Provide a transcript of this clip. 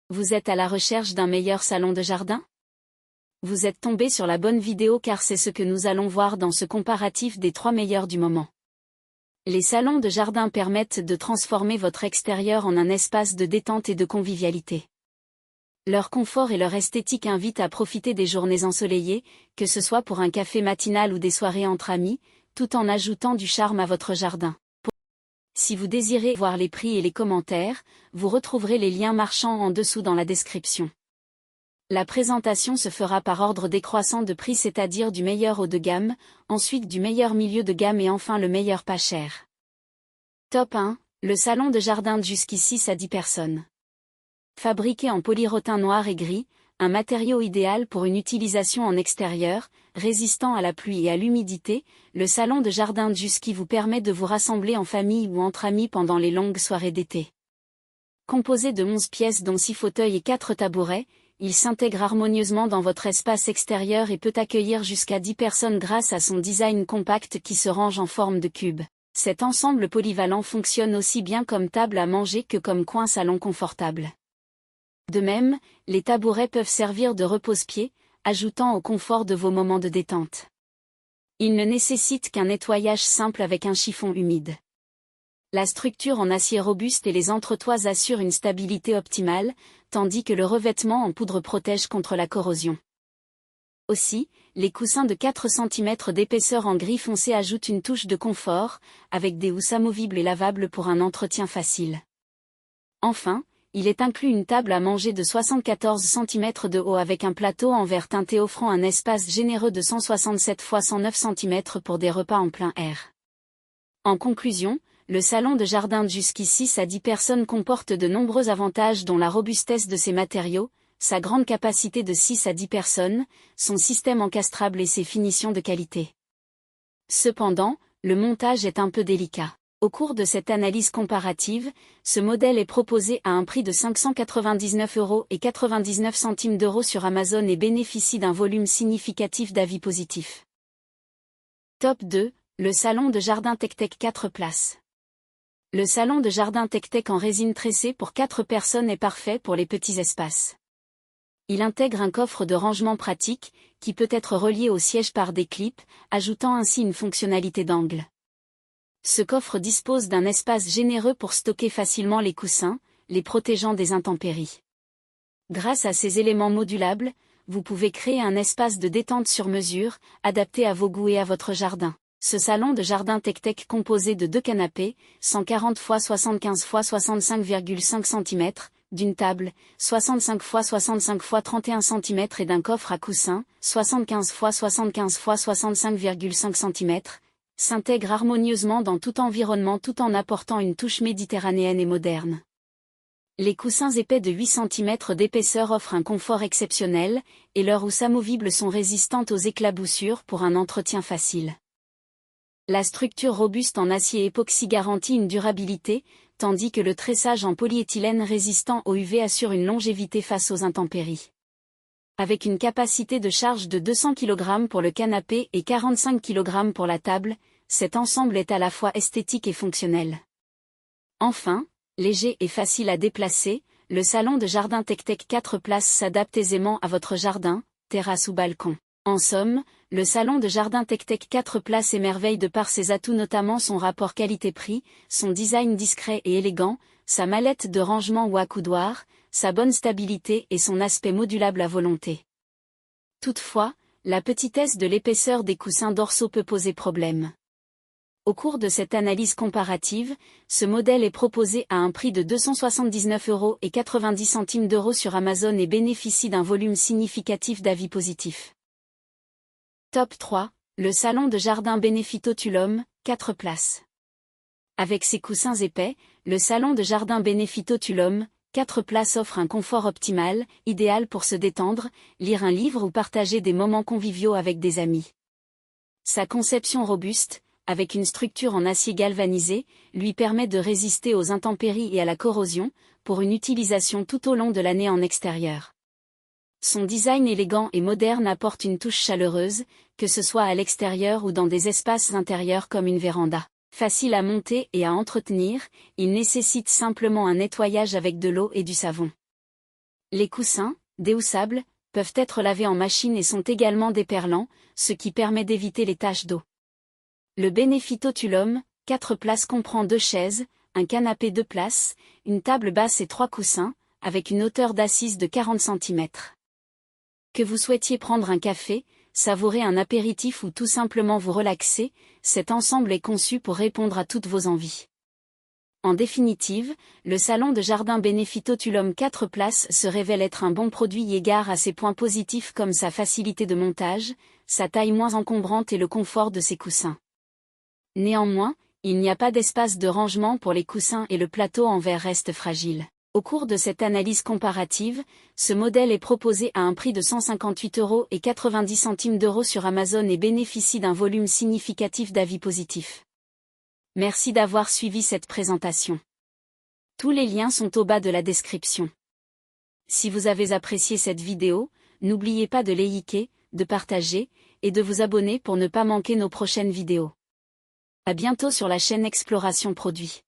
Vous êtes à la recherche d'un meilleur salon de jardin? Vous êtes tombé sur la bonne vidéo car c'est ce que nous allons voir dans ce comparatif des 3 meilleurs du moment. Les salons de jardin permettent de transformer votre extérieur en un espace de détente et de convivialité. Leur confort et leur esthétique invitent à profiter des journées ensoleillées, que ce soit pour un café matinal ou des soirées entre amis, tout en ajoutant du charme à votre jardin. Si vous désirez voir les prix et les commentaires, vous retrouverez les liens marchands en dessous dans la description. La présentation se fera par ordre décroissant de prix, c'est-à-dire du meilleur haut de gamme, ensuite du meilleur milieu de gamme et enfin le meilleur pas cher. Top 1, le salon de jardin de jusqu'à 6 à 10 personnes. Fabriqué en polyuréthane noir et gris, un matériau idéal pour une utilisation en extérieur, résistant à la pluie et à l'humidité, le salon de jardin de Jusqui vous permet de vous rassembler en famille ou entre amis pendant les longues soirées d'été. Composé de 11 pièces dont 6 fauteuils et 4 tabourets, il s'intègre harmonieusement dans votre espace extérieur et peut accueillir jusqu'à 10 personnes grâce à son design compact qui se range en forme de cube. Cet ensemble polyvalent fonctionne aussi bien comme table à manger que comme coin salon confortable. De même, les tabourets peuvent servir de repose-pied, ajoutant au confort de vos moments de détente. Ils ne nécessitent qu'un nettoyage simple avec un chiffon humide. La structure en acier robuste et les entretoits assurent une stabilité optimale, tandis que le revêtement en poudre protège contre la corrosion. Aussi, les coussins de 4 cm d'épaisseur en gris foncé ajoutent une touche de confort, avec des housses amovibles et lavables pour un entretien facile. Enfin, il est inclus une table à manger de 74 cm de haut avec un plateau en verre teinté offrant un espace généreux de 167 x 109 cm pour des repas en plein air. En conclusion, le salon de jardin de jusqu'à 6 à 10 personnes comporte de nombreux avantages dont la robustesse de ses matériaux, sa grande capacité de 6 à 10 personnes, son système encastrable et ses finitions de qualité. Cependant, le montage est un peu délicat. Au cours de cette analyse comparative, ce modèle est proposé à un prix de 599,99 € sur Amazon et bénéficie d'un volume significatif d'avis positifs. Top 2, le salon de jardin TechTech 4 places. Le salon de jardin TechTech en résine tressée pour 4 personnes est parfait pour les petits espaces. Il intègre un coffre de rangement pratique, qui peut être relié au siège par des clips, ajoutant ainsi une fonctionnalité d'angle. Ce coffre dispose d'un espace généreux pour stocker facilement les coussins, les protégeant des intempéries. Grâce à ces éléments modulables, vous pouvez créer un espace de détente sur mesure, adapté à vos goûts et à votre jardin. Ce salon de jardin TechTech composé de 2 canapés, 140 x 75 x 65,5 cm, d'une table, 65 x 65 x 31 cm et d'un coffre à coussins, 75 x 75 x 65,5 cm, s'intègre harmonieusement dans tout environnement tout en apportant une touche méditerranéenne et moderne. Les coussins épais de 8 cm d'épaisseur offrent un confort exceptionnel, et leurs housses amovibles sont résistantes aux éclaboussures pour un entretien facile. La structure robuste en acier époxy garantit une durabilité, tandis que le tressage en polyéthylène résistant aux UV assure une longévité face aux intempéries. Avec une capacité de charge de 200 kg pour le canapé et 45 kg pour la table, cet ensemble est à la fois esthétique et fonctionnel. Enfin, léger et facile à déplacer, le salon de jardin TechTech 4 places s'adapte aisément à votre jardin, terrasse ou balcon. En somme, le salon de jardin TechTech 4 places émerveille de par ses atouts, notamment son rapport qualité-prix, son design discret et élégant, sa mallette de rangement ou accoudoir, sa bonne stabilité et son aspect modulable à volonté. Toutefois, la petitesse de l'épaisseur des coussins dorsaux peut poser problème. Au cours de cette analyse comparative, ce modèle est proposé à un prix de 279,90 € sur Amazon et bénéficie d'un volume significatif d'avis positifs. Top 3, le salon de jardin Benefito Tulum, 4 places. Avec ses coussins épais, le salon de jardin Benefito Tulum, 4 places offre un confort optimal, idéal pour se détendre, lire un livre ou partager des moments conviviaux avec des amis. Sa conception robuste, avec une structure en acier galvanisé, lui permet de résister aux intempéries et à la corrosion, pour une utilisation tout au long de l'année en extérieur. Son design élégant et moderne apporte une touche chaleureuse, que ce soit à l'extérieur ou dans des espaces intérieurs comme une véranda. Facile à monter et à entretenir, il nécessite simplement un nettoyage avec de l'eau et du savon. Les coussins, déhoussables, peuvent être lavés en machine et sont également déperlants, ce qui permet d'éviter les taches d'eau. Le Benefito Tulum, 4 places comprend 2 chaises, un canapé 2 places, une table basse et 3 coussins, avec une hauteur d'assise de 40 cm. Que vous souhaitiez prendre un café, savourer un apéritif ou tout simplement vous relaxer, cet ensemble est conçu pour répondre à toutes vos envies. En définitive, le salon de jardin Benefito Tulum 4 places se révèle être un bon produit égard à ses points positifs comme sa facilité de montage, sa taille moins encombrante et le confort de ses coussins. Néanmoins, il n'y a pas d'espace de rangement pour les coussins et le plateau en verre reste fragile. Au cours de cette analyse comparative, ce modèle est proposé à un prix de 158,90 € sur Amazon et bénéficie d'un volume significatif d'avis positifs. Merci d'avoir suivi cette présentation. Tous les liens sont au bas de la description. Si vous avez apprécié cette vidéo, n'oubliez pas de liker, de partager, et de vous abonner pour ne pas manquer nos prochaines vidéos. À bientôt sur la chaîne Exploration Produits.